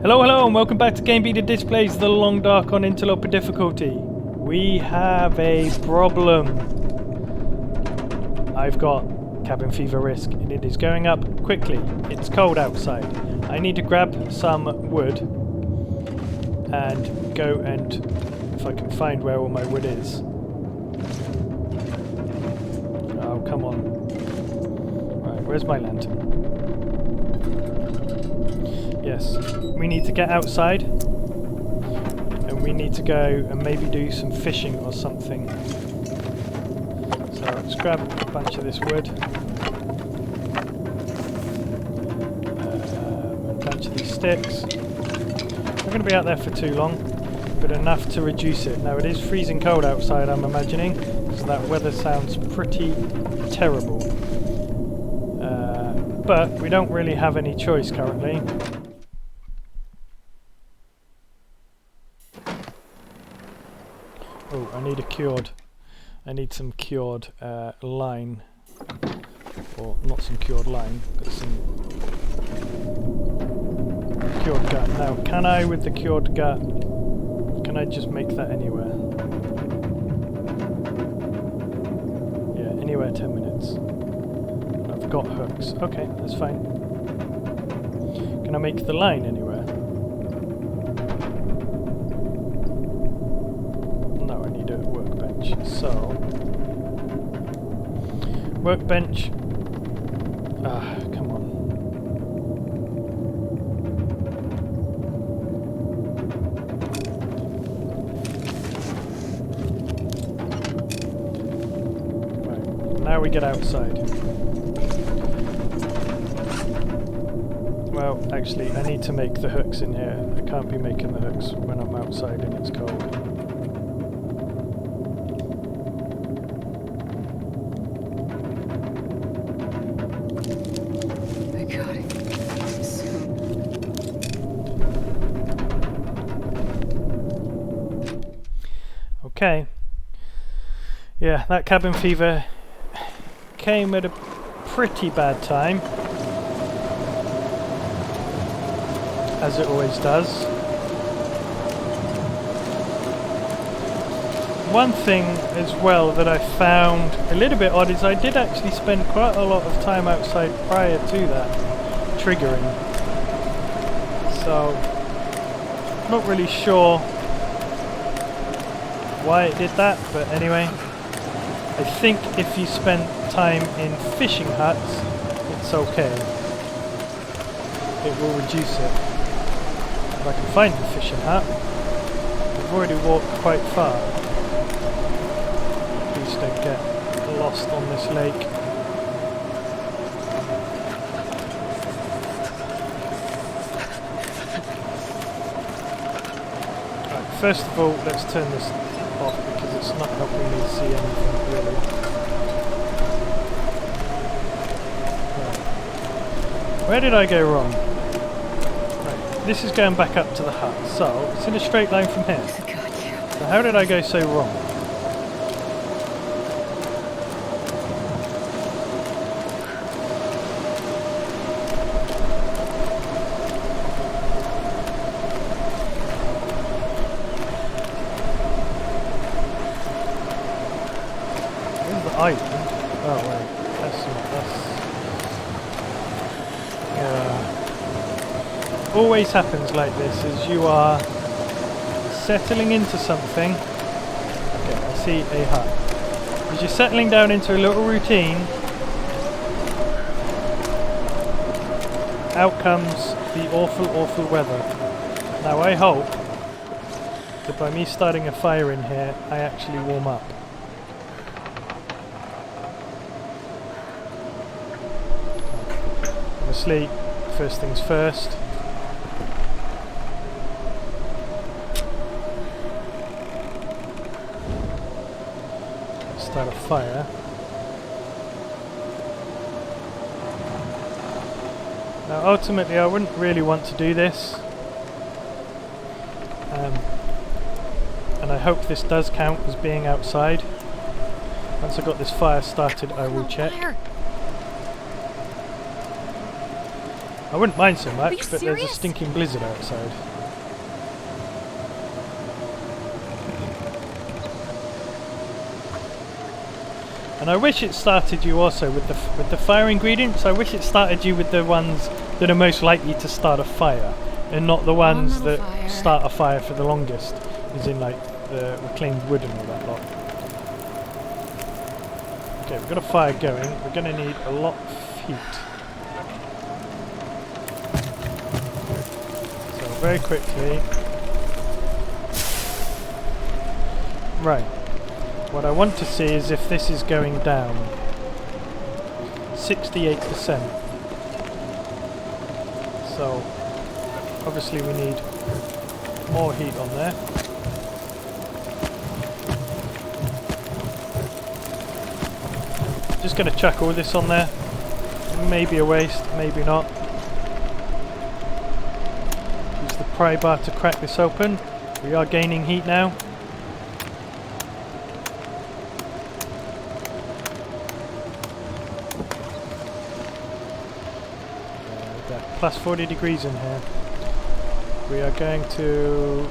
Hello, hello, and welcome back to GameBeta Displays The Long Dark on Interloper difficulty. We have a problem. I've got cabin fever risk, and it is going up quickly. It's cold outside. I need to grab some wood and go and, if I can find where all my wood is. Oh, come on. Right, where's my lantern? Yes, we need to get outside and we need to go and maybe do some fishing or something. So let's grab a bunch of this wood, a bunch of these sticks. Not going to be out there for too long, but enough to reduce it. Now it is freezing cold outside, I'm imagining, so that weather sounds pretty terrible. But we don't really have any choice currently. Oh, I need a cured. I need some cured line. Or not some cured line, but some cured gut. Now, can I, with the cured gut, can I just make that anywhere? Yeah, anywhere 10 minutes. And I've got hooks. Okay, that's fine. Can I make the line anywhere? So, workbench. Ah, come on. Right, now we get outside. Well, actually, I need to make the hooks in here. I can't be making the hooks when I'm outside and it's cold. Okay. Yeah, that cabin fever came at a pretty bad time, as it always does. One thing as well that I found a little bit odd is I did actually spend quite a lot of time outside prior to that triggering. So, not really sure why it did that, but anyway, I think if you spend time in fishing huts, it's okay. It will reduce it. If I can find the fishing hut, I've already walked quite far. Please don't get lost on this lake. Right, first of all, let's turn this off because it's not helping me see anything really. Right. Where did I go wrong? Right. This is going back up to the hut, so it's in a straight line from here. So how did I go so wrong? Island? Oh wait, that's always happens like this, is you are settling into something. Okay, I see a hut. As you're settling down into a little routine, out comes the awful weather. Now I hope that by me starting a fire in here, I actually warm up. Obviously, first things first. Start a fire. Now, ultimately, I wouldn't really want to do this. And I hope this does count as being outside. Once I got this fire started, I will check. I wouldn't mind so Are much, you but there's a serious? stinking blizzard outside. And I wish it started you also with the fire ingredients. I wish it started you with the ones that are most likely to start a fire, and not the ones that start a fire for the longest, as in like the reclaimed wood and all that lot. Okay, we've got a fire going. We're going to need a lot of heat. So very quickly. Right. What I want to see is if this is going down. 68%. So obviously we need more heat on there. Just going to chuck all this on there. Maybe a waste, maybe not. Use the pry bar to crack this open. We are gaining heat now. Plus 40 degrees in here. We are going to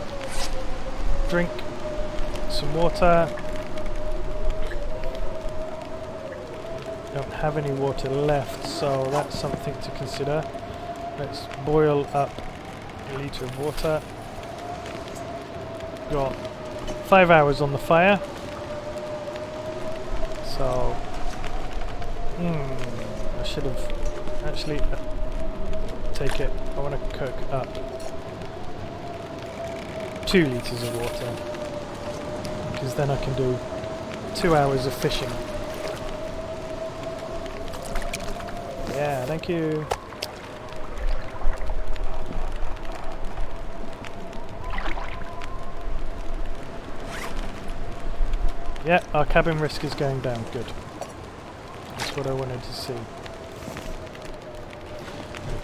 drink some water. Don't have any water left, so that's something to consider. Let's boil up a litre of water. Got 5 hours on the fire. So I should have actually take it. I want to cook up 2 litres of water, because then I can do 2 hours of fishing. Yeah, thank you. Yeah, our cabin risk is going down. Good. That's what I wanted to see.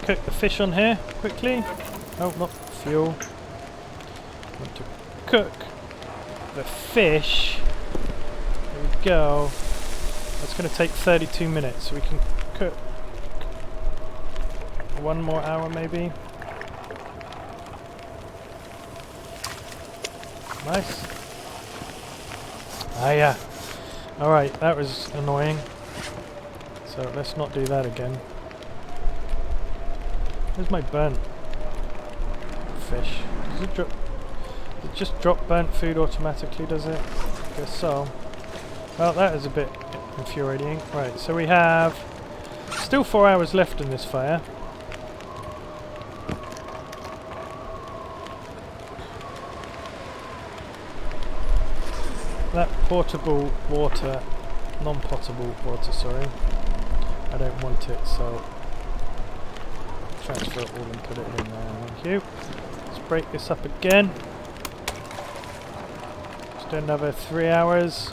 Cook the fish on here quickly. Oh, not fuel. I want to cook the fish. There we go. That's going to take 32 minutes, so we can cook 1 more hour maybe. Nice. Ah yeah. Alright, that was annoying. So let's not do that again. Where's my burnt fish? Does it just drop burnt food automatically, does it? Guess so. Well, that is a bit infuriating. Right, so we have still 4 hours left in this fire. That portable water, non-potable water, sorry. I don't want it, so transfer it all and put it in there. Thank you. Let's break this up again. Just do another 3 hours.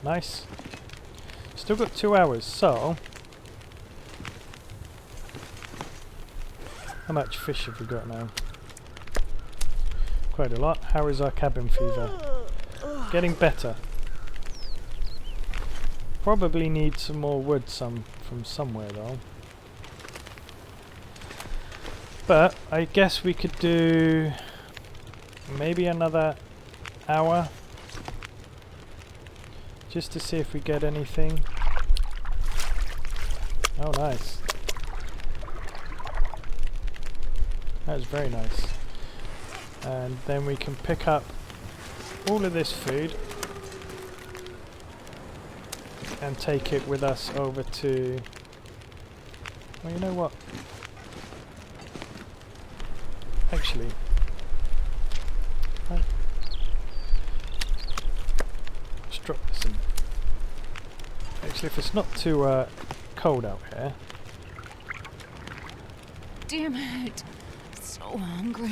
Nice. Still got 2 hours, so how much fish have we got now? Quite a lot. How is our cabin fever? Getting better. Probably need some more wood from somewhere though. But I guess we could do maybe another hour. Just to see if we get anything. Oh, nice. That was very nice. And then we can pick up all of this food and take it with us over to... Well, you know what? Actually... Let's drop this in. Actually, if it's not too cold out here... Damn it. So hungry.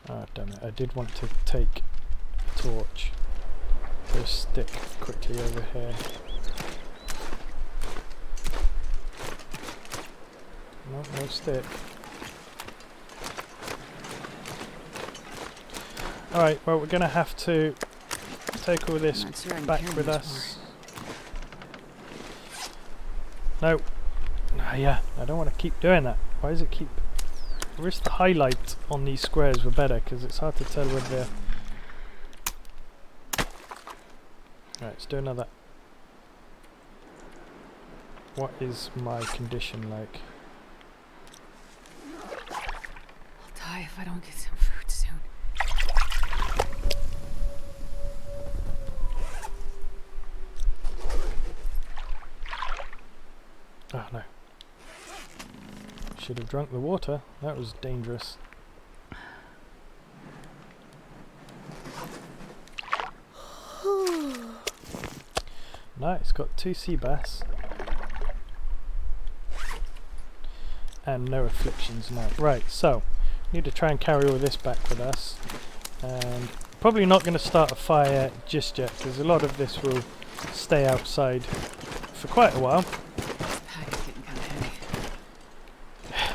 Ah, damn it. I did want to take a torch. Put a stick quickly over here. No stick. Alright, well we're going to have to take all this back with us. No. Yeah, I don't want to keep doing that. Why does it keep... Where's the highlight on these squares were better, because it's hard to tell whether they're... Right, let's do another. What is my condition like? I'll die if I don't get some food soon. Oh no. Should have drunk the water. That was dangerous. Nice, got 2 sea bass. And no afflictions now. Right, so need to try and carry all this back with us. And probably not going to start a fire just yet, because a lot of this will stay outside for quite a while.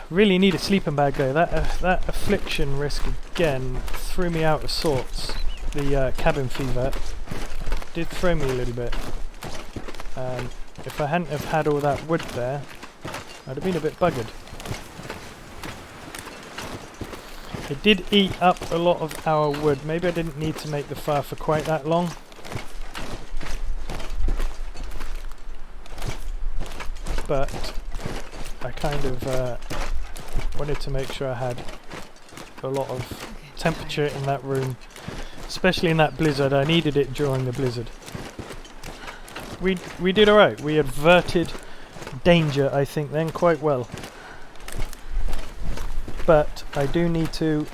Really need a sleeping bag though. That affliction risk again threw me out of sorts. The cabin fever did throw me a little bit. If I hadn't have had all that wood there, I'd have been a bit buggered. It did eat up a lot of our wood. Maybe I didn't need to make the fire for quite that long. But I kind of wanted to make sure I had a lot of temperature in that room, especially in that blizzard. I needed it during the blizzard. We did alright. We averted danger, I think, then quite well. But I do need to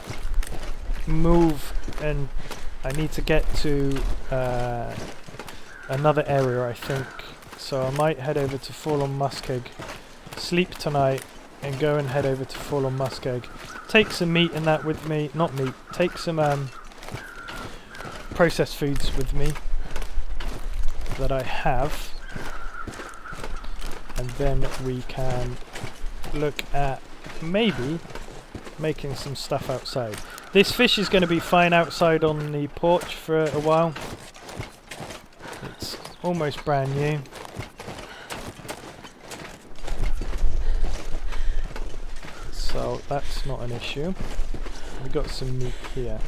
move, and I need to get to another area, I think. So I might head over to Fallen Muskeg, sleep tonight, and go and head over to Fallen Muskeg. Take some meat and that with me. Not meat. Take some processed foods with me that I have. And then we can look at maybe making some stuff outside. This fish is going to be fine outside on the porch for a while. It's almost brand new. So that's not an issue. We've got some meat here,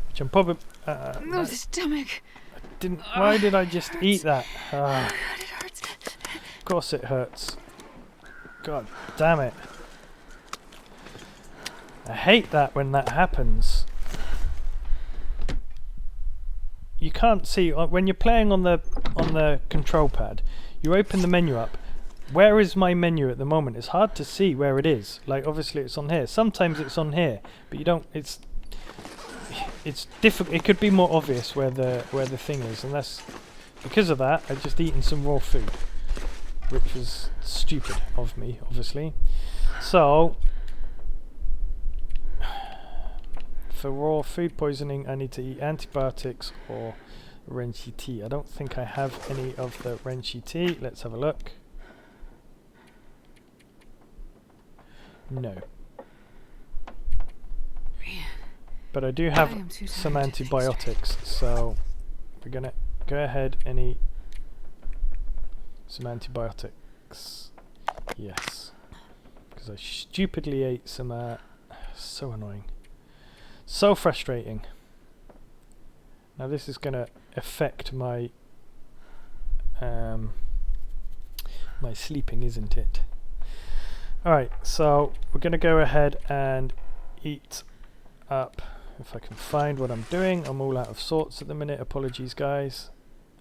which I'm probably... No, the stomach. Why did I just eat that? Oh God, it hurts. Of course it hurts. God damn it. I hate that when that happens. You can't see when you're playing on the control pad. You open the menu up. Where is my menu at the moment? It's hard to see where it is. Like obviously it's on here. Sometimes it's on here, but you don't. It's difficult. It could be more obvious where the thing is, and that's because of that. I've just eaten some raw food, which was stupid of me, obviously. So for raw food poisoning, I need to eat antibiotics or Renchi tea. I don't think I have any of the Renchi tea. Let's have a look. No. But I do have some antibiotics, so we're gonna go ahead and eat some antibiotics. Yes. Because I stupidly ate some, so annoying. So frustrating. Now this is gonna affect my, my sleeping, isn't it? Alright, so we're going to go ahead and eat up, if I can find what I'm doing. I'm all out of sorts at the minute, apologies guys.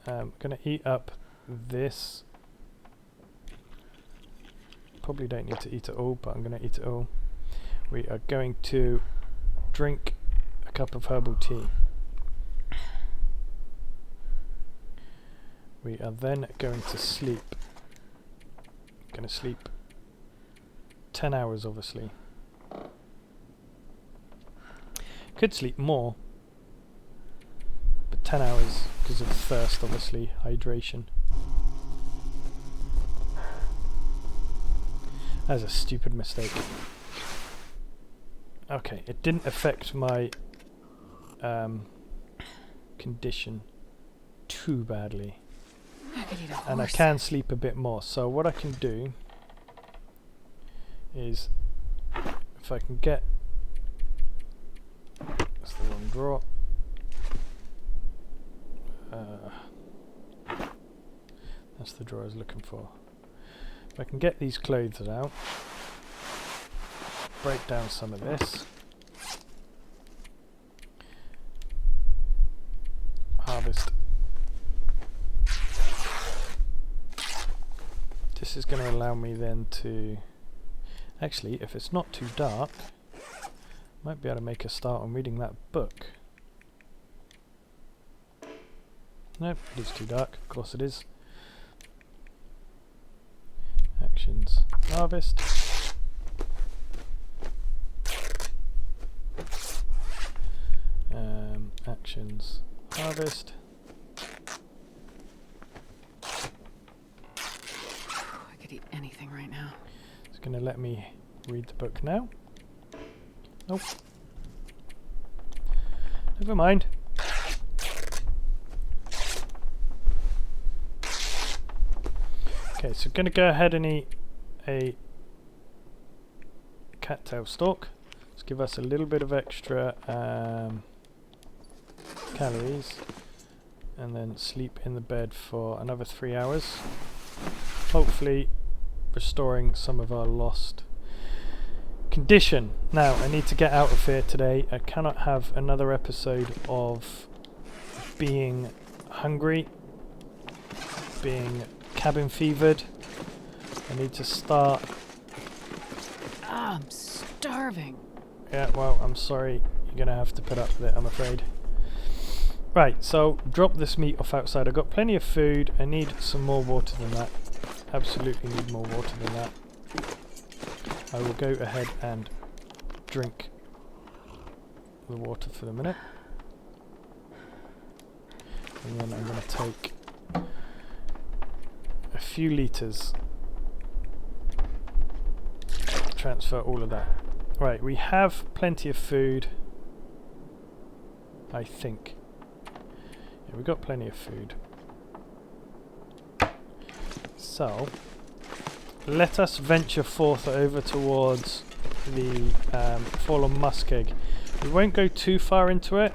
I'm going to eat up this. Probably don't need to eat it all, but I'm going to eat it all. We are going to drink a cup of herbal tea. We are then going to sleep. Going to sleep 10 hours obviously. Could sleep more, but 10 hours because of thirst, obviously, hydration. That's a stupid mistake. Okay, it didn't affect my condition too badly. And I can sleep a bit more, so what I can do is, if I can get, that's the wrong drawer, that's the drawer I was looking for. If I can get these clothes out, break down some of this, harvest. This is going to allow me then to, actually, if it's not too dark, might be able to make a start on reading that book. Nope, it is too dark, of course it is. Actions, harvest. Actions, harvest. I could eat anything right now. It's going to let me read the book now. Nope. Never mind. Okay, so going to go ahead and eat a cattail stalk. Let's give us a little bit of extra calories, and then sleep in the bed for another 3 hours. Hopefully restoring some of our lost condition. Now, I need to get out of here today. I cannot have another episode of being hungry, being cabin fevered. I need to start. I'm starving. Yeah, well, I'm sorry. You're going to have to put up with it, I'm afraid. Right, so drop this meat off outside. I've got plenty of food. I need some more water than that. Absolutely need more water than that. I will go ahead and drink the water for the minute. And then I'm going to take a few litres. Transfer all of that. Right, we have plenty of food. I think. Yeah, we've got plenty of food. So, let us venture forth over towards the fallen muskeg. We won't go too far into it,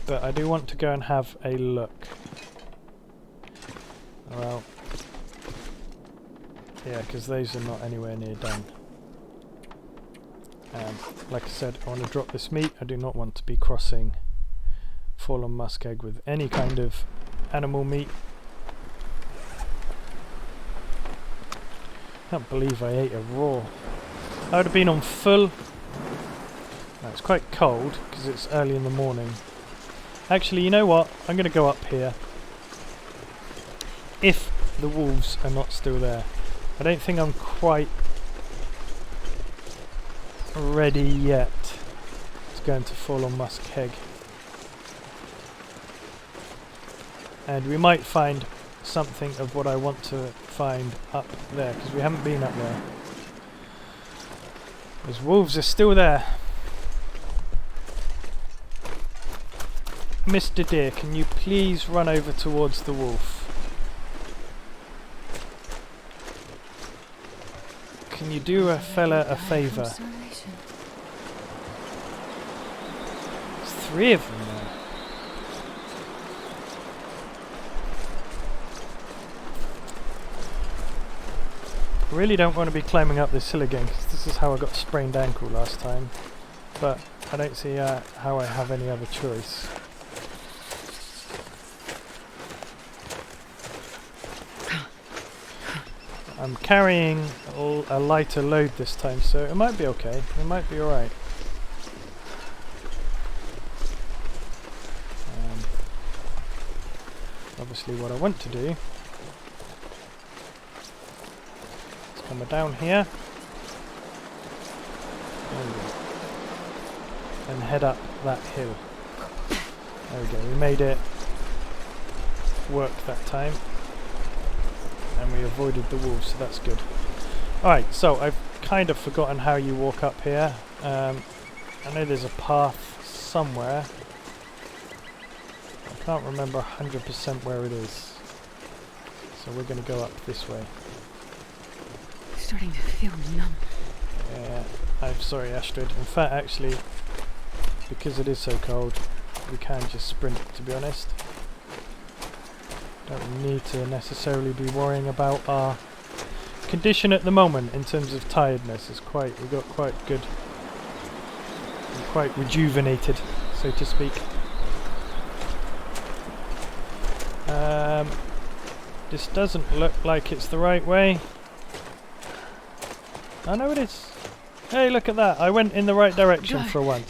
but I do want to go and have a look. Well, yeah, because those are not anywhere near done. Like I said, I want to drop this meat. I do not want to be crossing fallen muskeg with any kind of animal meat. I can't believe I ate a raw. I would have been on full. No, it's quite cold because it's early in the morning. Actually, you know what? I'm going to go up here. If the wolves are not still there. I don't think I'm quite ready yet to go into fallen muskeg. And we might find something of what I want to find up there, because we haven't been up there. Those wolves are still there. Mr. Deer, can you please run over towards the wolf? Can you do a fella a favour? There's 3 of them there. I really don't want to be climbing up this hill again, because this is how I got a sprained ankle last time. But I don't see how I have any other choice. I'm carrying a lighter load this time, so it might be okay. It might be alright. Obviously what I want to do is come down here. There we go. and head up that hill. There we go, we made it work that time. And we avoided the wolves, so that's good. Alright, so I've kind of forgotten how you walk up here. I know there's a path somewhere. I can't remember 100% where it is. So we're going to go up this way. Starting to feel numb. Yeah, I'm sorry, Astrid. In fact, actually, because it is so cold, we can just sprint, to be honest. Don't need to necessarily be worrying about our condition at the moment in terms of tiredness. We got quite good, we're quite rejuvenated, so to speak. This doesn't look like it's the right way. I know it is. Hey, look at that! I went in the right direction for once.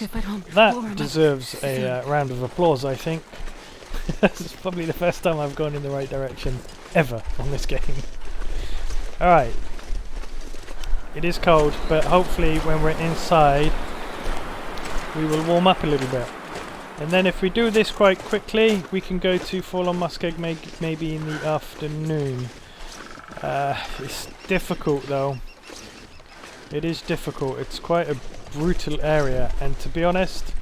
That deserves a round of applause, I think. This is probably the first time I've gone in the right direction ever on this game. Alright. It is cold, but hopefully when we're inside we will warm up a little bit. And then if we do this quite quickly, we can go to Fallen Muskeg maybe in the afternoon. It's difficult though. It is difficult. It's quite a brutal area, and to be honest,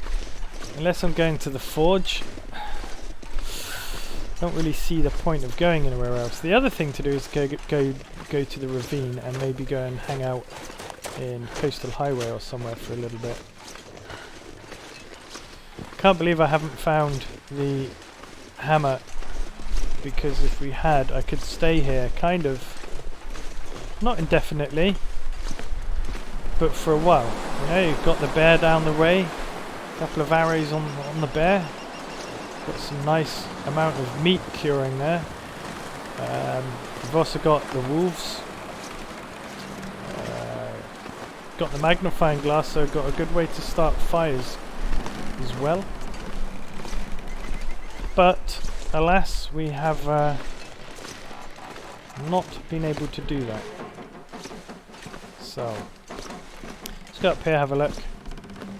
unless I'm going to the forge, I don't really see the point of going anywhere else. The other thing to do is go to the ravine and maybe go and hang out in Coastal Highway or somewhere for a little bit. Can't believe I haven't found the hammer, because if we had, I could stay here kind of, not indefinitely, but for a while. You know, you've got the bear down the way, a couple of arrows on the bear. Got some nice amount of meat curing there. We've also got the wolves. Got the magnifying glass, so got a good way to start fires as well. But alas, we have not been able to do that. So let's go up here, have a look.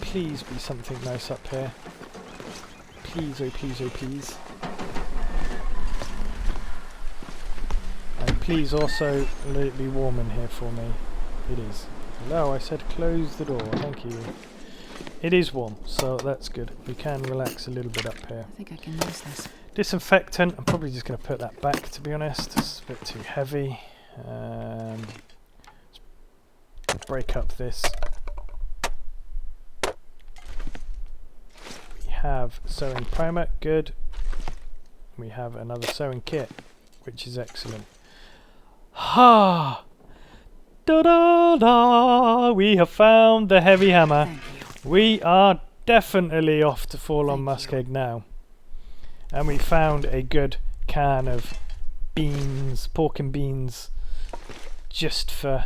Please be something nice up here. Please, oh please, oh please. And please also let it be warm in here for me. It is. Hello, I said close the door, thank you. It is warm, so that's good. We can relax a little bit up here. I think I can use this. Disinfectant, I'm probably just going to put that back, to be honest. It's a bit too heavy. Let's break up this. We have sewing primer, good. We have another sewing kit, which is excellent. Ha! Da da da! We have found the heavy hammer. We are definitely off to Fallen Muskeg now. And we found a good can of beans, pork and beans, just for...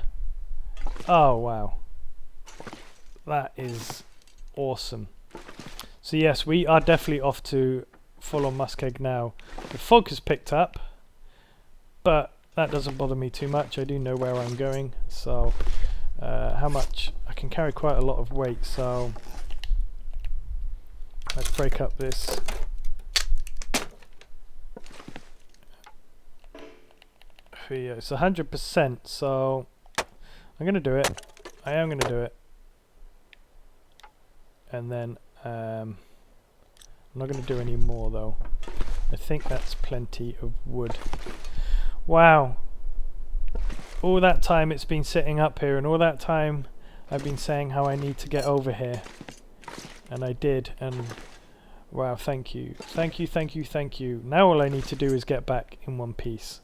Oh wow. That is awesome. So yes, we are definitely off to Fallen Muskeg now. The fog has picked up, but that doesn't bother me too much. I do know where I'm going, so how much? I can carry quite a lot of weight, so let's break up this. It's 100%, so I'm going to do it. I am going to do it. And then I'm not going to do any more though. I think that's plenty of wood. Wow. All that time it's been sitting up here, and all that time I've been saying how I need to get over here. And I did, and wow, thank you. Thank you, thank you, thank you. Now all I need to do is get back in one piece.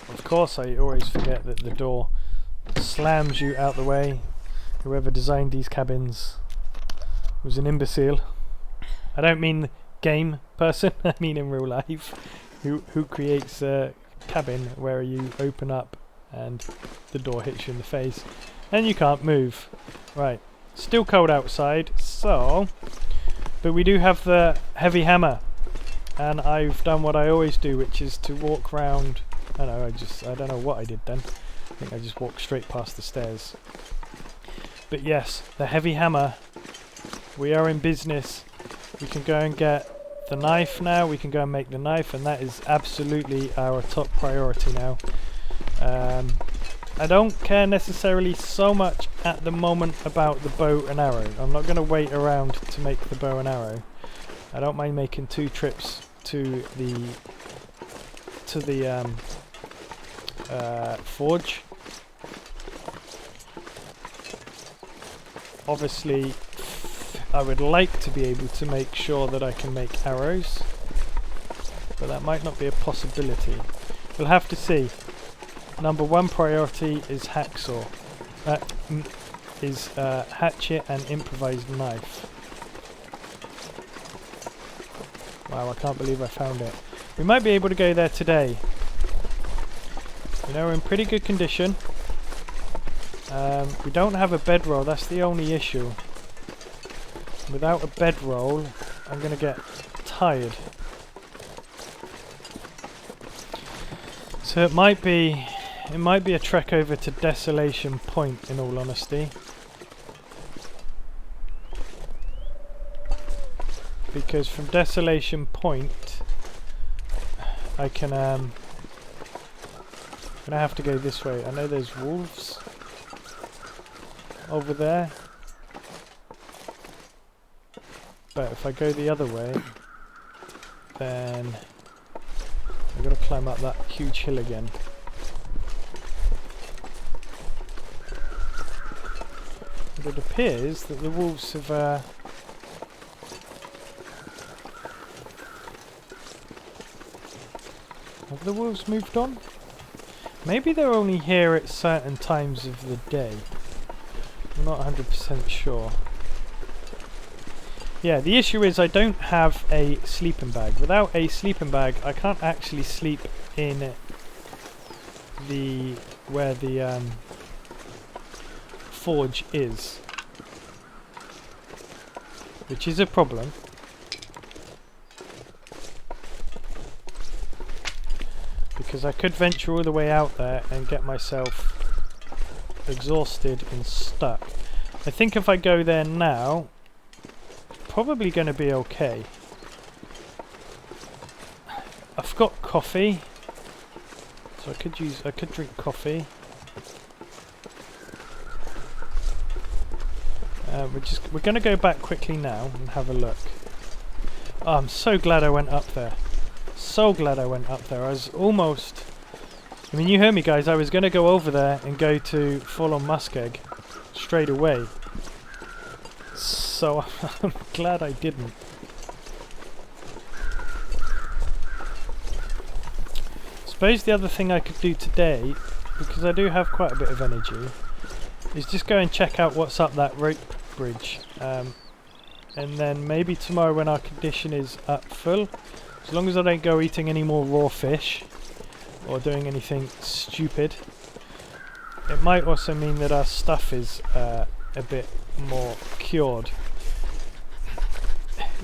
Of course, I always forget that the door slams you out the way. Whoever designed these cabins was an imbecile. I don't mean game person, I mean in real life. Who creates a cabin where you open up and the door hits you in the face and you can't move. Right, still cold outside, so... But we do have the heavy hammer. And I've done what I always do, which is to walk round. I don't know what I did then. I think I just walked straight past the stairs. But yes, the heavy hammer. We are in business. We can go and get the knife now. We can go and make the knife, and that is absolutely our top priority now. I don't care necessarily so much at the moment about the bow and arrow. I'm not going to wait around to make the bow and arrow. I don't mind making 2 trips to the forge. Obviously, I would like to be able to make sure that I can make arrows, but that might not be a possibility. We'll have to see. Number 1 priority is hacksaw. Is hatchet and improvised knife. Wow, I can't believe I found it. We might be able to go there today. You know, we're in pretty good condition. We don't have a bedroll, that's the only issue. Without a bedroll, I'm going to get tired. So it might be a trek over to Desolation Point, in all honesty. Because from Desolation Point, I can, I'm gonna have to go this way. I know there's wolves over there. But if I go the other way, then I've got to climb up that huge hill again. And it appears that the wolves have the wolves moved on? Maybe they're only here at certain times of the day. I'm not 100% sure. Yeah, the issue is I don't have a sleeping bag. Without a sleeping bag, I can't actually sleep in where the forge is, which is a problem. Because I could venture all the way out there and get myself exhausted and stuck. I think if I go there now, probably going to be okay. I've got coffee, so I could drink coffee. We're going to go back quickly now and have a look. Oh, I'm so glad I went up there. So glad I went up there. I was almost... I mean, you heard me, guys. I was going to go over there and go to full-on muskeg straight away. So I'm glad I didn't. I suppose the other thing I could do today, because I do have quite a bit of energy, is just go and check out what's up that rope bridge. And then maybe tomorrow when our condition is up full, as long as I don't go eating any more raw fish or doing anything stupid, it might also mean that our stuff is a bit more cured.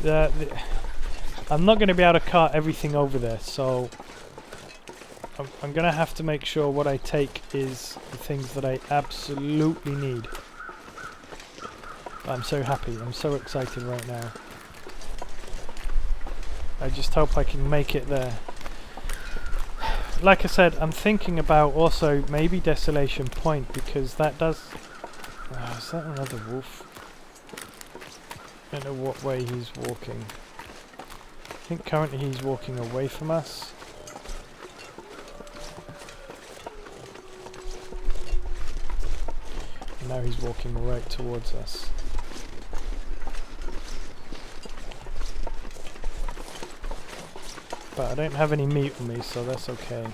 I'm not going to be able to cart everything over there, so I'm going to have to make sure what I take is the things that I absolutely need. I'm so happy, I'm so excited right now. I just hope I can make it there. Like I said, I'm thinking about also maybe Desolation Point, because that does... is that another wolf? I don't know what way he's walking. I think currently he's walking away from us. And now he's walking right towards us. But I don't have any meat on me, so that's okay.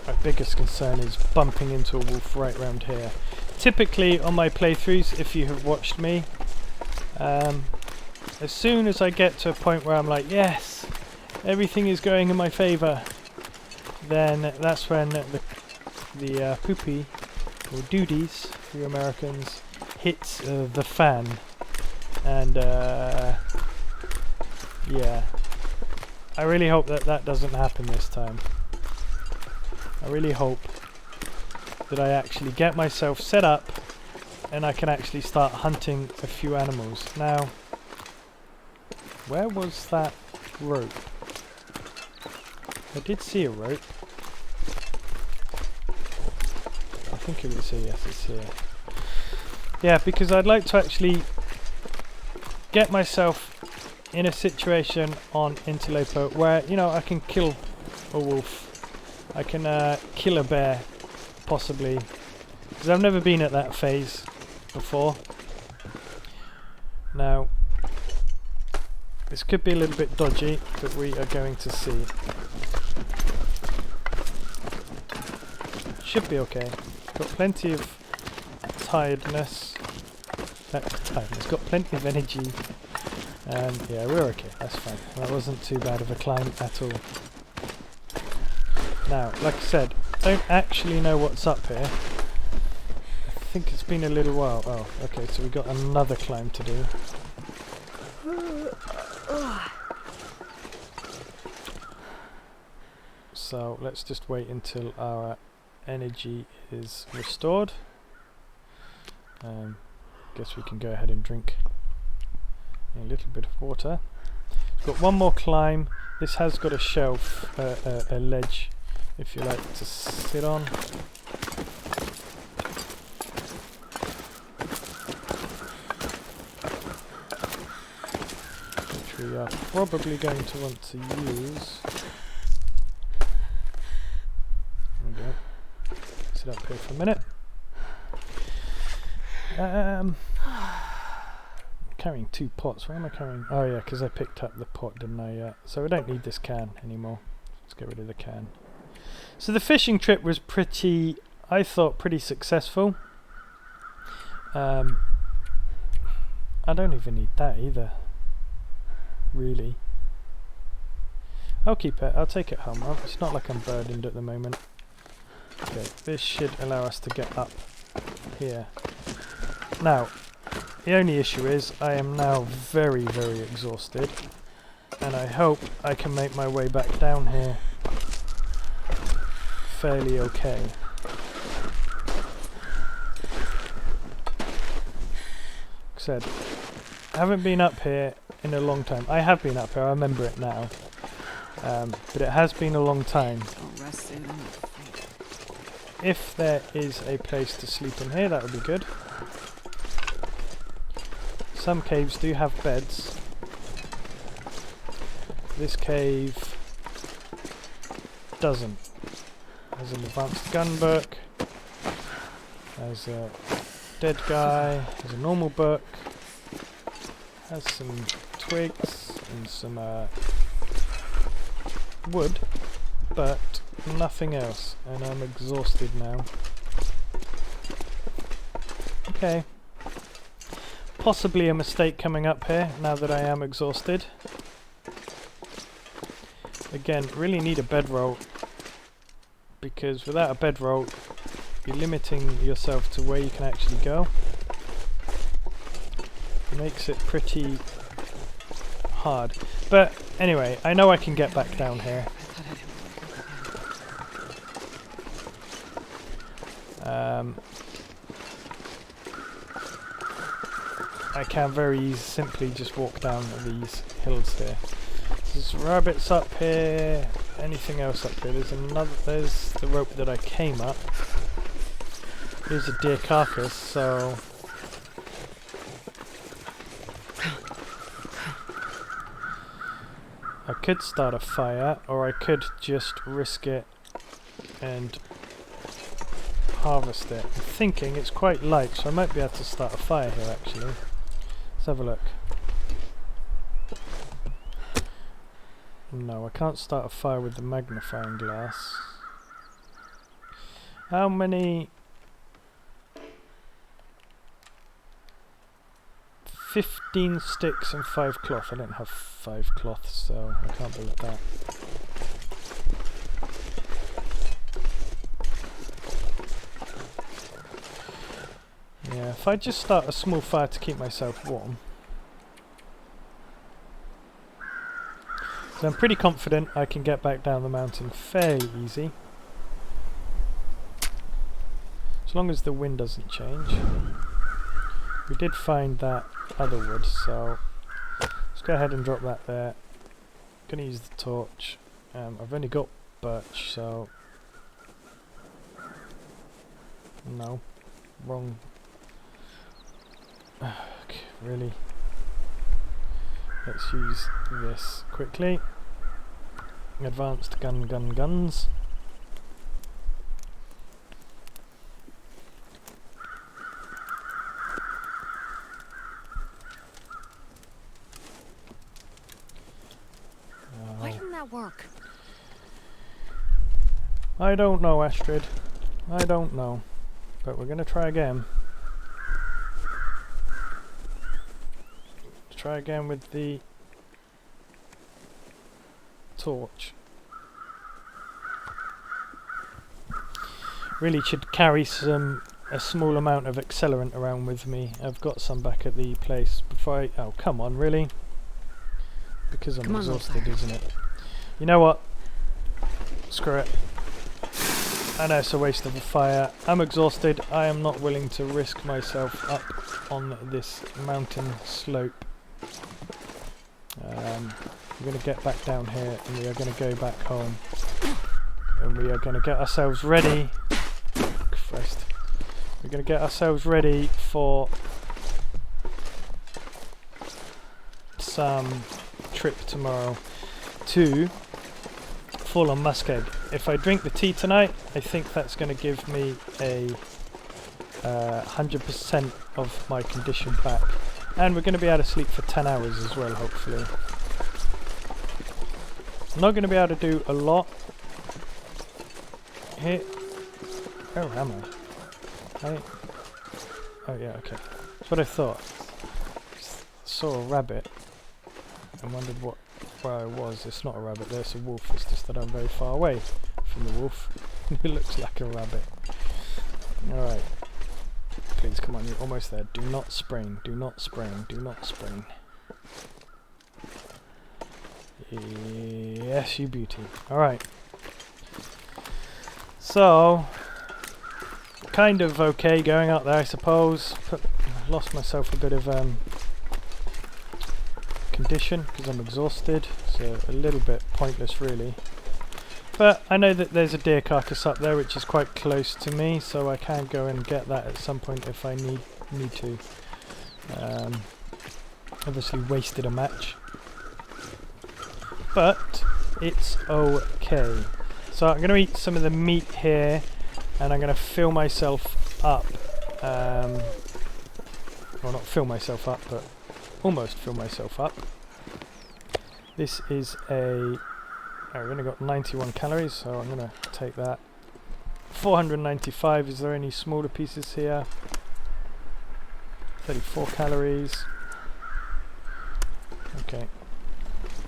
My biggest concern is bumping into a wolf right round here. Typically on my playthroughs, if you have watched me, as soon as I get to a point where I'm like, yes, everything is going in my favour, then that's when the poopy, or duties for you Americans, hits the fan. And yeah, I really hope that that doesn't happen this time. I really hope that I actually get myself set up and I can actually start hunting a few animals. Now, where was that rope? I did see a rope. I think it was here. Yes, it's here. Yeah, because I'd like to actually get myself in a situation on Interloper where, you know, I can kill a wolf. I can kill a bear, possibly. Because I've never been at that phase before. Now, this could be a little bit dodgy, but we are going to see. Should be okay. Got plenty of tiredness. Tiredness. Got plenty of energy. And yeah, we're okay. That's fine. That wasn't too bad of a climb at all. Now, like I said, don't actually know what's up here. I think it's been a little while. Oh, okay, so we got another climb to do. So let's just wait until our energy is restored. Guess we can go ahead and drink a little bit of water. Got one more climb. This has got a shelf, a ledge, if you like, to sit on. Which we are probably going to want to use. There we go. Sit up here for a minute. Carrying 2 pots. Where am I carrying? Oh yeah, because I picked up the pot, didn't I? So we don't need this can anymore. Let's get rid of the can. So the fishing trip was pretty, I thought, pretty successful. I don't even need that either, really. I'll keep it. I'll take it home. It's not like I'm burdened at the moment. Okay, this should allow us to get up here. Now, the only issue is I am now very, very exhausted, and I hope I can make my way back down here fairly okay. Like I said, I haven't been up here in a long time. I have been up here, I remember it now, but it has been a long time. If there is a place to sleep in here, that would be good. Some caves do have beds. This cave doesn't. There's an advanced gun book. There's a dead guy. There's a normal book. Has some twigs and some wood, but nothing else. And I'm exhausted now. Okay. Possibly a mistake coming up here now that I am exhausted. Again, really need a bedroll, because without a bedroll you're limiting yourself to where you can actually go. It makes it pretty hard. But anyway, I know I can get back down here. I can very simply just walk down these hills here. There's rabbits up here. Anything else up here? There's the rope that I came up. Here's a deer carcass, so I could start a fire, or I could just risk it and harvest it. I'm thinking it's quite light, so I might be able to start a fire here actually. Let's have a look. No, I can't start a fire with the magnifying glass. How many? 15 sticks and 5 cloth. I don't have 5 cloth, so I can't build that. Yeah, if I just start a small fire to keep myself warm. So I'm pretty confident I can get back down the mountain fairly easy. As long as the wind doesn't change. We did find that other wood, so let's go ahead and drop that there. Gonna use the torch. I've only got birch, so no, wrong. Okay, really? Let's use this quickly. Advanced guns. Why didn't that work? I don't know, Astrid. I don't know. But we're going to try again. Try again with the torch. Really should carry a small amount of accelerant around with me. I've got some back at the place before I... Oh, come on, really? Because I'm exhausted, isn't it? You know what? Screw it. I know it's a waste of a fire. I'm exhausted. I am not willing to risk myself up on this mountain slope. We're going to get back down here and we are going to go back home. And we are going to get ourselves ready. Christ. We're going to get ourselves ready for some trip tomorrow to fall on Muskeg. If I drink the tea tonight, I think that's going to give me a 100% of my condition back. And we're going to be able to sleep for 10 hours as well, hopefully. I'm not going to be able to do a lot here. Oh, am I? Oh yeah, okay. That's what I thought. Saw a rabbit and wondered where I was. It's not a rabbit, there's a wolf. It's just that I'm very far away from the wolf. It looks like a rabbit. Alright. Please, come on, you're almost there. Do not sprain, do not sprain, do not sprain. Yes, you beauty. Alright. So, kind of okay going out there, I suppose. Lost myself a bit of condition because I'm exhausted, so a little bit pointless really. But I know that there's a deer carcass up there which is quite close to me, so I can go and get that at some point if I need to. Obviously wasted a match, but it's okay. So I'm going to eat some of the meat here, and I'm going to fill myself up. Well, not fill myself up, but almost fill myself up. This is a... I've only got 91 calories, so I'm going to take that. 495, is there any smaller pieces here? 34 calories. Okay.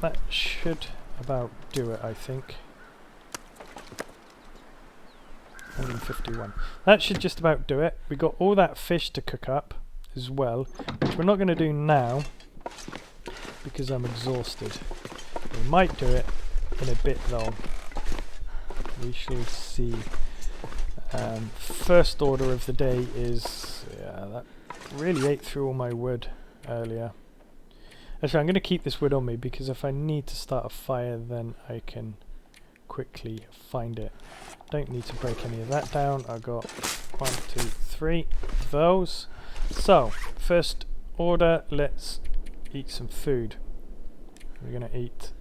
That should about do it, I think. 151. That should just about do it. We got all that fish to cook up as well, which we're not going to do now because I'm exhausted. We might do it in a bit though. We shall see. First order of the day is... yeah, that really ate through all my wood earlier. Actually, I'm going to keep this wood on me because if I need to start a fire, then I can quickly find it. Don't need to break any of that down. I got 1, 2, 3 of those. So, first order, let's eat some food. We're going to eat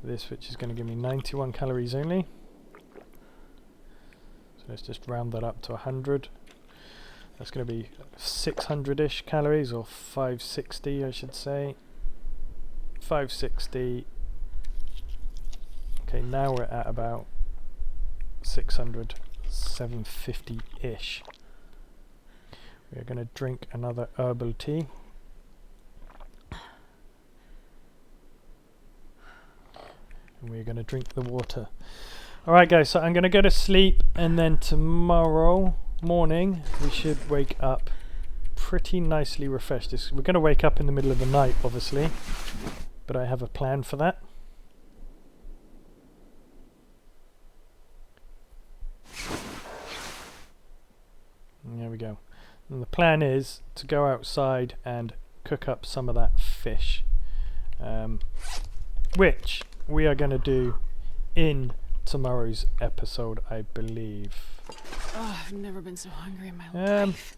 this, which is going to give me 91 calories only. So let's just round that up to 100. That's going to be 600-ish calories, or 560 I should say. 560. Okay, now we're at about 600, 750-ish. We're going to drink another herbal tea. And we're going to drink the water. Alright guys, so I'm going to go to sleep, and then tomorrow morning we should wake up pretty nicely refreshed. We're going to wake up in the middle of the night, obviously, but I have a plan for that. we go. And the plan is to go outside and cook up some of that fish, which we are going to do in tomorrow's episode, I believe. Oh, I've never been so hungry in my life.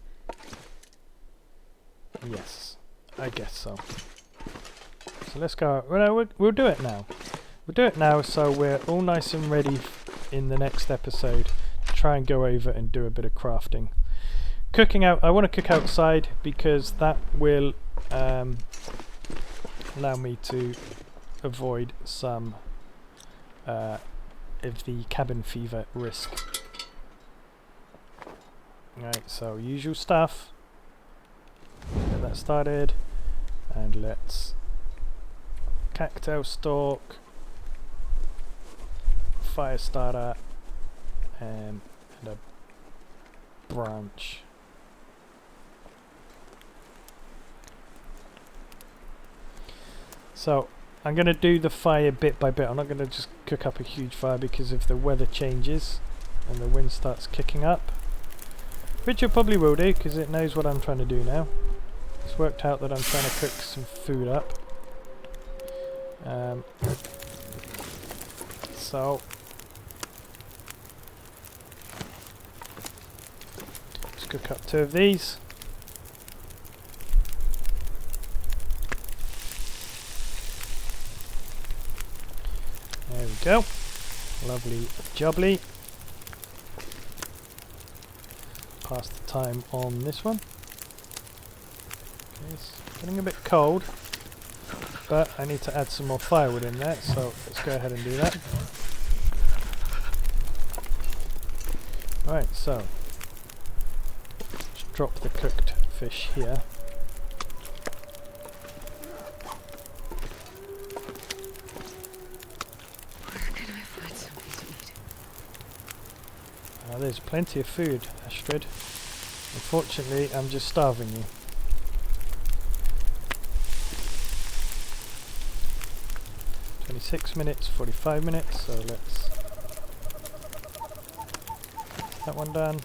Yes, I guess so. So let's go. Well, no, we'll do it now. We'll do it now, so we're all nice and ready in the next episode to try and go over and do a bit of crafting. Cooking out. I want to cook outside because that will allow me to avoid some of the cabin fever risk. Right, so usual stuff. Get that started, and let's cactus stalk, fire starter, and a branch. So I'm going to do the fire bit by bit. I'm not going to just cook up a huge fire because if the weather changes and the wind starts kicking up, which it probably will do because it knows what I'm trying to do now. It's worked out that I'm trying to cook some food up. So let's cook up 2 of these. There we go. Lovely jubbly. Pass the time on this one. Okay, it's getting a bit cold, but I need to add some more firewood in there, so let's go ahead and do that. Right, so let's drop the cooked fish here. There's plenty of food, Astrid. Unfortunately, I'm just starving you. .6 minutes, 45 minutes, so let's get that one done.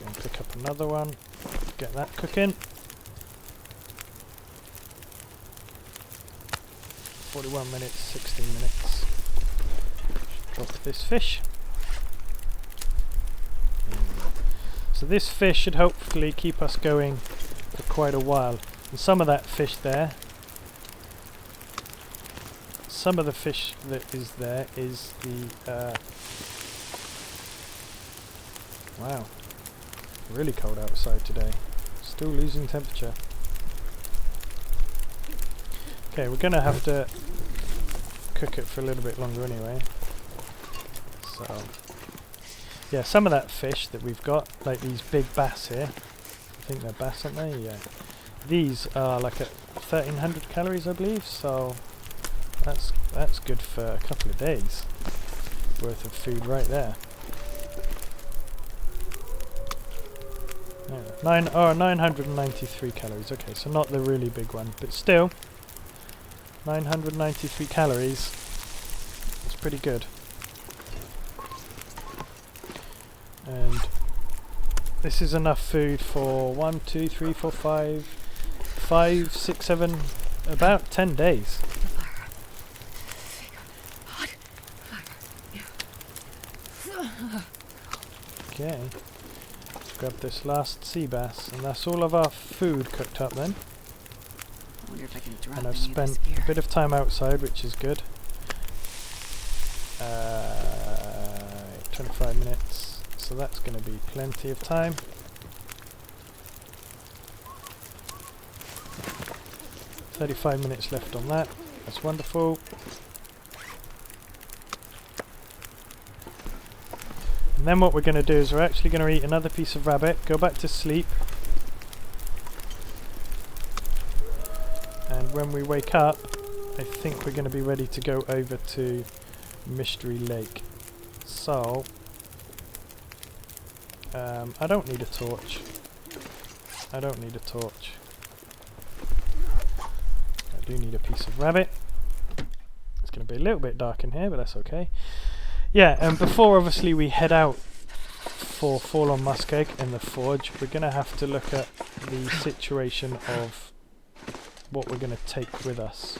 Go and pick up another one, get that cooking. 41 minutes, 16 minutes. Drop this fish. So this fish should hopefully keep us going for quite a while. And some of that fish there, some of the fish that is there is the wow, really cold outside today. Still losing temperature. Okay, we're gonna have to cook it for a little bit longer anyway. So yeah, some of that fish that we've got, like these big bass here, I think they're bass, aren't they? Yeah. These are like at 1300 calories, I believe, so that's good for a couple of days worth of food right there. Yeah, 993 calories, okay, so not the really big one, but still, 993 calories, it's pretty good. And this is enough food for 1, 2, 3, 4, 5, 6, 7, about 10 days. Okay, let's grab this last sea bass, and that's all of our food cooked up then. And I've spent a bit of time outside, which is good. 25 minutes. So that's going to be plenty of time. $35 minutes left on that. That's wonderful. And then what we're going to do is we're actually going to eat another piece of rabbit, go back to sleep, and when we wake up I think we're going to be ready to go over to Mystery Lake. So I don't need a torch. I don't need a torch. I do need a piece of rabbit. It's going to be a little bit dark in here, but that's okay. Yeah, and before obviously we head out for Fallen Muskeg and the Forge, we're going to have to look at the situation of what we're going to take with us.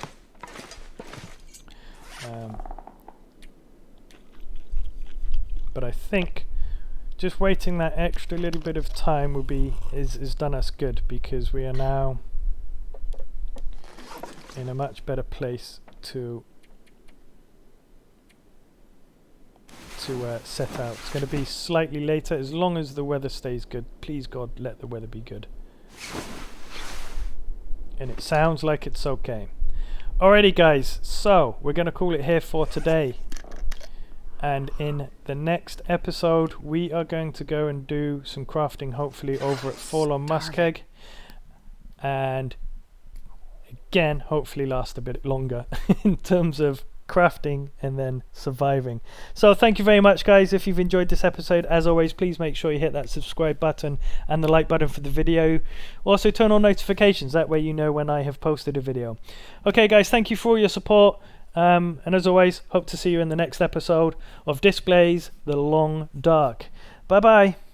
But I think just waiting that extra little bit of time will be is done us good, because we are now in a much better place to set out. It's going to be slightly later, as long as the weather stays good. Please God, let the weather be good. And it sounds like it's okay. Alrighty guys, so we're going to call it here for today. And in the next episode we are going to go and do some crafting, hopefully over at Fallen Muskeg. And again, hopefully last a bit longer in terms of crafting and then surviving. So thank you very much guys. If you've enjoyed this episode, as always, please make sure you hit that subscribe button and the like button for the video. Also turn on notifications, that way you know when I have posted a video. Okay guys, thank you for all your support, and as always, hope to see you in the next episode of Displays The Long Dark. Bye bye.